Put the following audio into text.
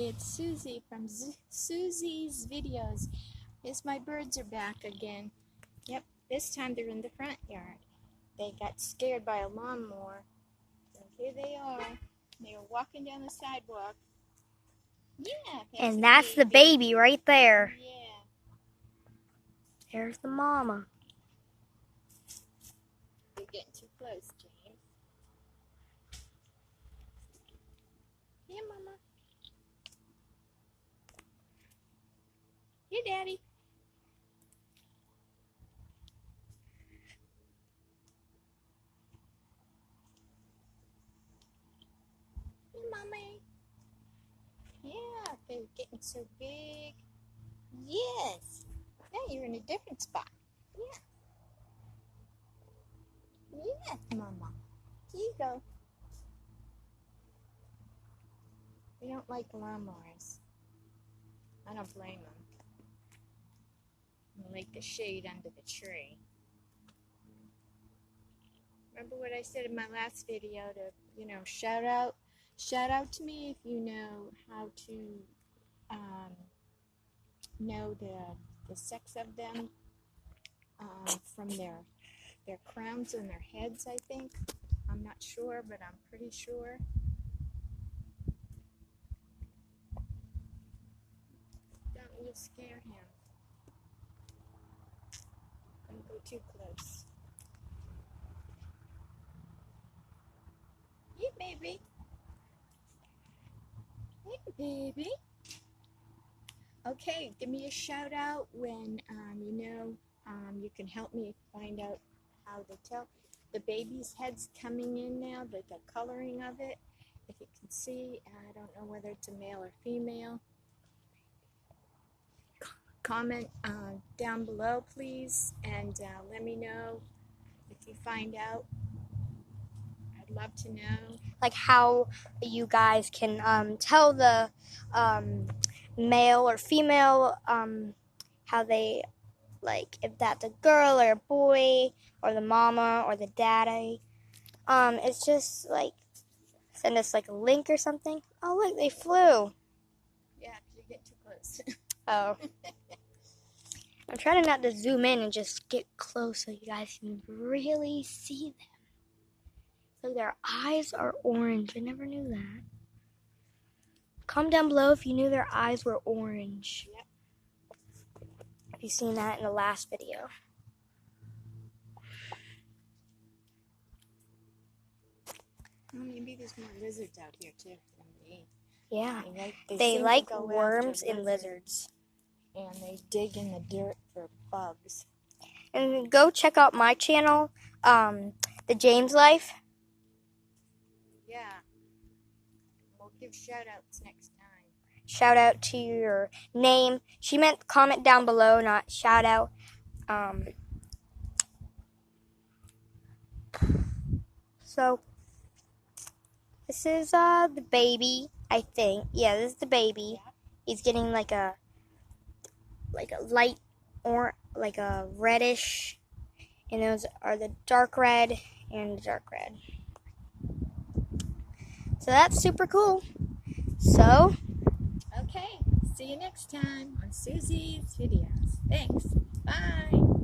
it's Susie from Susie's Videos. Yes, my birds are back again. Yep, this time they're in the front yard. They got scared by a lawnmower. So here they are. They are walking down the sidewalk. Yeah, and that's the baby right there. Yeah. There's the mama. You're getting too close, James. Here, Mama. Here, Daddy. Here, Mommy. Yeah, they're getting so big. Yes. Now you're in a different spot. Yeah. Yes, Mama. Here you go. They don't like lawnmowers. I don't blame them. They like the shade under the tree. Remember what I said in my last video to, shout out to me if you know how to know the sex of them from their crowns and their heads, I think. I'm not sure, but I'm pretty sure. Don't you scare him. Don't go too close. Hey, baby. Hey, baby. Okay, give me a shout out when you can help me find out how to tell. The baby's head's coming in now, the coloring of it. If you can see, I don't know whether it's a male or female. Comment down below, please, and let me know if you find out. I'd love to know. Like how you guys can tell the male or female, how they, like if that's a girl or a boy or the mama or the daddy. It's just like send us like a link or something. Oh look, they flew. Yeah, you get too close. Oh. I'm trying not to zoom in and just get close so you guys can really see them. So their eyes are orange. I never knew that. Comment down below if you knew their eyes were orange. Yep. Have you seen that in the last video? Well, maybe there's more lizards out here too than me. Yeah. They They like go worms after and lizards. And they dig in the dirt for bugs. And go check out my channel, The James Life. Yeah. We'll give shout outs next time. Shout out to your name. She meant comment down below, not shout out. So this is the baby, I think. Yeah, this is the baby. Yeah. He's getting like a light or like a reddish, and those are the dark red and the dark red. So that's super cool. So Okay, see you next time on Susie's Videos. Thanks. Bye.